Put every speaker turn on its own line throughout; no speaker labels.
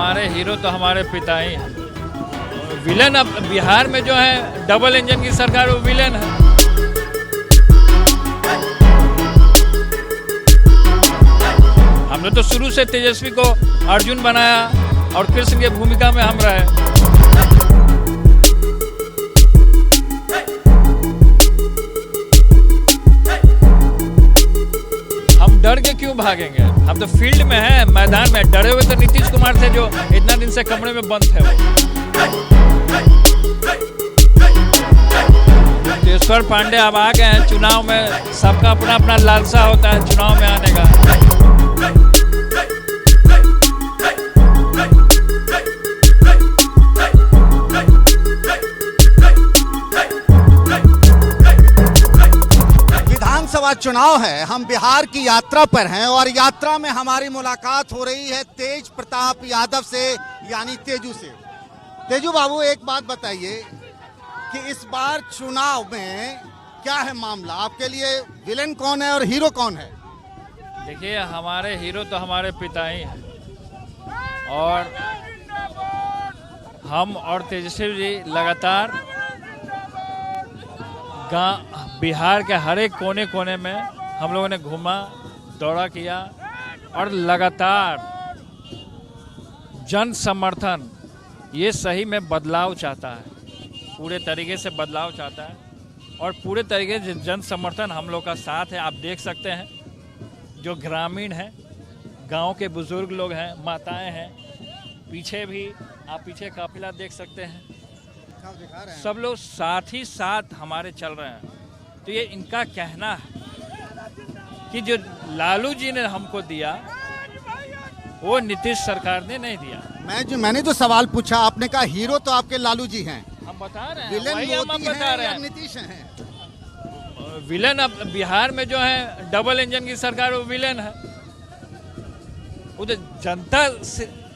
हमारे हीरो तो हमारे पिता ही हैं। विलन अब बिहार में जो है डबल इंजन की सरकार, वो विलन है। हमने तो शुरू से तेजस्वी को अर्जुन बनाया और कृष्ण की भूमिका में हम रहे। हम डर के क्यों भागेंगे? हम तो फील्ड में हैं, मैदान में। डरे हुए तो नीतीश कुमार थे जो इतना दिन से कमरे में बंद थे। वो ईश्वर पांडे अब आ गए हैं चुनाव में। सबका अपना अपना लालसा होता है चुनाव में आने का।
विधानसभा चुनाव है, हम बिहार की यात्रा पर हैं और यात्रा में हमारी मुलाकात हो रही है तेज प्रताप यादव से, यानी तेजू से। तेजू बाबू, एक बात बताइए कि इस बार चुनाव में क्या है मामला? आपके लिए विलेन कौन है और हीरो कौन है?
देखिए, हमारे हीरो तो हमारे पिता ही हैं और हम और तेजस्वी जी लगातार बिहार के हर एक कोने कोने में हम लोगों ने घूमा, दौरा किया और लगातार जन समर्थन ये सही में बदलाव चाहता है, पूरे तरीके से बदलाव चाहता है और पूरे तरीके से जन समर्थन हम लोग का साथ है। आप देख सकते हैं जो ग्रामीण हैं, गांव के बुजुर्ग लोग हैं, माताएं हैं, पीछे भी आप पीछे काफिला देख सकते हैं, सब लोग साथ ही साथ हमारे चल रहे हैं। तो ये इनका कहना है कि जो लालू जी ने हमको दिया वो नीतीश सरकार ने नहीं दिया।
मैंने जो सवाल पूछा, आपने कहा हीरो तो आपके लालू जी हैं।
हम बता रहे हैं,
विलेन
वही हम बता रहे हैं,
नीतीश हैं।
विलेन अब बिहार में जो है डबल इंजन की सरकार, वो विलेन है। वो तो जनता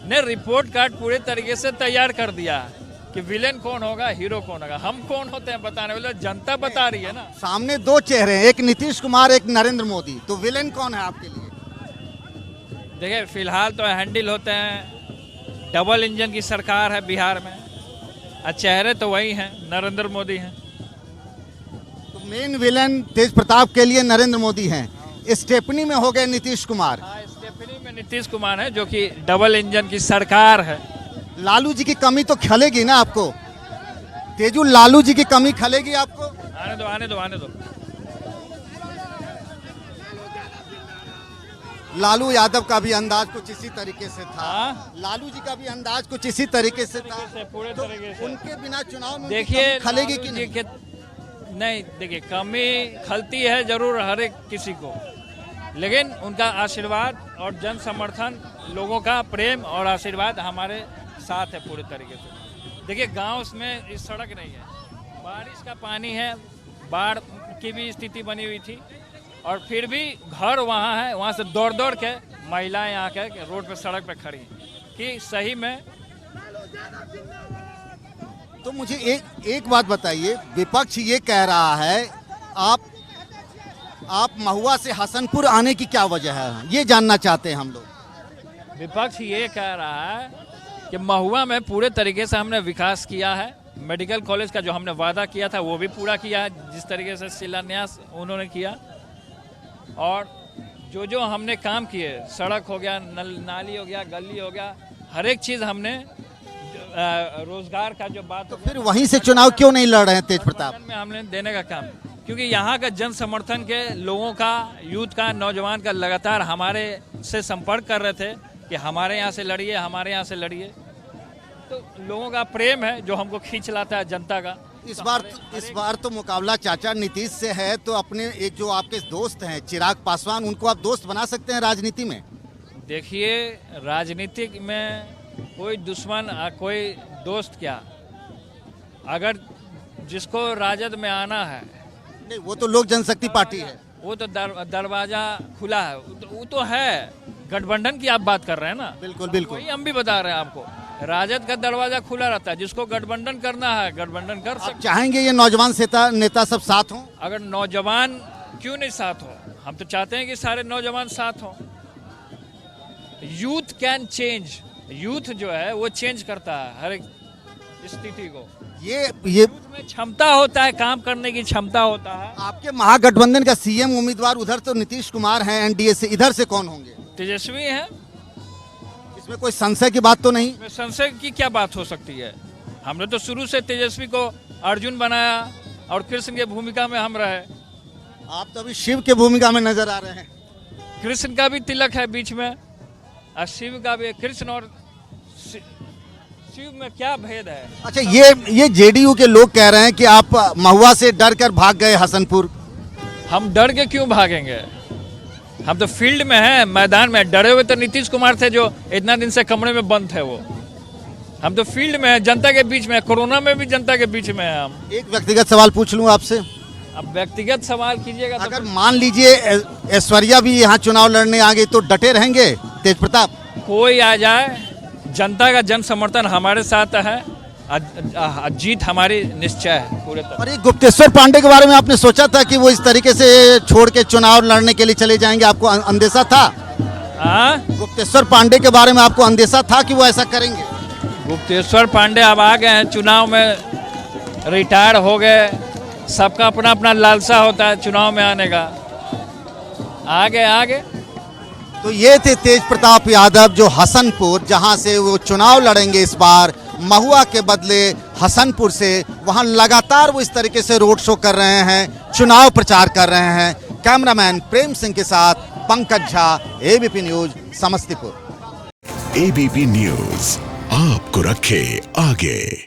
ने रिपोर्ट कार्ड पूरे तरीके से तैयार कर दिया है कि विलेन कौन होगा, हीरो कौन होगा। हम कौन होते हैं बताने वाले? जनता बता रही है ना।
सामने दो चेहरे हैं, एक नीतीश कुमार, एक नरेंद्र मोदी, तो विलेन कौन है आपके लिए?
देखिए, फिलहाल तो हैंडल होते हैं, डबल इंजन की सरकार है बिहार में और चेहरे तो वही हैं, नरेंद्र मोदी हैं।
तो मेन विलेन तेज प्रताप के लिए नरेंद्र मोदी हैं। स्टेपनी में हो गए नीतीश कुमार।
हाँ, स्टेपनी में नीतीश कुमार है जो कि डबल इंजन की सरकार है।
लालू जी की कमी तो खलेगी ना आपको तेजू? लालू जी की कमी खलेगी आपको?
आने दो, आने दो, आने दो।
लालू यादव का भी अंदाज कुछ इसी तरीके से था।
हाँ?
लालू जी का भी अंदाज कुछ इसी तरीके से था।
पूरे
तो
तरीके से
उनके बिना चुनाव में
देखिए
खलेगी कि नहीं?
नहीं, देखिए, कमी खलती है जरूर हर एक किसी को, लेकिन उनका आशीर्वाद और जन समर्थन, लोगों का प्रेम और आशीर्वाद हमारे साथ है पूरे तरीके से। देखिए, गांव में इस सड़क नहीं है, बारिश का पानी है, बाढ़ की भी स्थिति बनी हुई थी और फिर भी घर वहाँ है, वहाँ से दौड़ दौड़ के महिलाएं यहाँ के रोड पे सड़क पे खड़ी कि सही में।
तो मुझे एक बात बताइए, विपक्ष ये कह रहा है आप महुआ से हसनपुर आने की क्या वजह है, ये जानना चाहते हैं हम लोग।
विपक्ष ये कह रहा है कि महुआ में पूरे तरीके से हमने विकास किया है। मेडिकल कॉलेज का जो हमने वादा किया था वो भी पूरा किया है, जिस तरीके से शिलान्यास उन्होंने किया। और जो जो हमने काम किए, सड़क हो गया, नाली हो गया, गली हो गया, हर एक चीज़ हमने, रोजगार का जो बात।
तो फिर वहीं से चुनाव क्यों नहीं लड़ रहे हैं तेज प्रताप?
में हमने देने का काम, क्योंकि यहाँ का जन समर्थन के लोगों का, यूथ का, नौजवान का लगातार हमारे से संपर्क कर रहे थे कि हमारे यहाँ से लड़िए, हमारे यहाँ से लड़िए। तो लोगों का प्रेम है जो हमको खींच लाता है, जनता का।
इस बार तो मुकाबला चाचा नीतीश से है, तो अपने एक जो आपके दोस्त हैं चिराग पासवान, उनको आप दोस्त बना सकते हैं राजनीति में?
देखिए, राजनीति में कोई दुश्मन, कोई दोस्त क्या, अगर जिसको राजद में आना है,
नहीं, वो तो लोक जनशक्ति पार्टी है,
वो तो दरवाजा खुला है। वो तो है, गठबंधन की आप बात कर रहे हैं ना?
बिल्कुल बिल्कुल,
वही हम भी बता रहे हैं आपको। राजद का दरवाजा खुला रहता है, जिसको गठबंधन करना है गठबंधन कर सकते।
चाहेंगे ये नौजवान नेता सब साथ हों?
अगर नौजवान क्यों नहीं साथ हो, हम तो चाहते हैं कि सारे नौजवान साथ हों। यूथ कैन चेंज, यूथ जो है वो चेंज करता है हर एक स्थिति को।
ये
यूथ में क्षमता होता है, काम करने की क्षमता होता है।
आपके महागठबंधन का सीएम उम्मीदवार उधर तो नीतीश कुमार हैं एनडीए से, इधर से कौन होंगे?
तेजस्वी है,
इसमें कोई संशय की बात तो नहीं?
इसमें संशय की क्या बात हो सकती है? हमने तो शुरू से तेजस्वी को अर्जुन बनाया और कृष्ण की भूमिका में हम रहे।
आप तो अभी शिव के भूमिका में नजर आ रहे हैं।
कृष्ण का भी तिलक है बीच में और शिव का भी। कृष्ण और शिव में क्या भेद है?
अच्छा, ये जेडीयू के लोग कह रहे हैं कि आप महुआ से डर कर भाग गए हसनपुर।
हम डर के क्यों भागेंगे? हम तो फील्ड में हैं, मैदान में। डरे हुए तो नीतीश कुमार थे जो इतना दिन से कमरे में बंद थे। वो हम तो फील्ड में हैं, जनता के बीच में। कोरोना में भी जनता के बीच में हैं हम।
एक व्यक्तिगत सवाल पूछ लूं आपसे?
अब व्यक्तिगत सवाल कीजिएगा तो
अगर मान लीजिए ऐश्वर्या भी यहाँ चुनाव लड़ने आ गई तो डटे रहेंगे तेज प्रताप?
कोई आ जाए, जनता का जन समर्थन हमारे साथ है। जीत हमारी निश्चय है पूरे तरह।
और ये गुप्तेश्वर पांडे के बारे में आपने सोचा था कि वो इस तरीके से छोड़ के चुनाव लड़ने के लिए चले जाएंगे? आपको अंदेशा था? गुप्तेश्वर पांडे के बारे में आपको अंदेशा था कि वो ऐसा करेंगे?
गुप्तेश्वर पांडे अब आ गए हैं चुनाव में, रिटायर हो गए। सबका अपना अपना लालसा होता है चुनाव में आने का। आगे
तो ये थे तेज प्रताप यादव जो हसनपुर, जहां से वो चुनाव लड़ेंगे इस बार, महुआ के बदले हसनपुर से, वहां लगातार वो इस तरीके से रोड शो कर रहे हैं, चुनाव प्रचार कर रहे हैं। कैमरामैन प्रेम सिंह के साथ Pankaj Jha, ABP news, Samastipur.
ABP news आपको रखे आगे।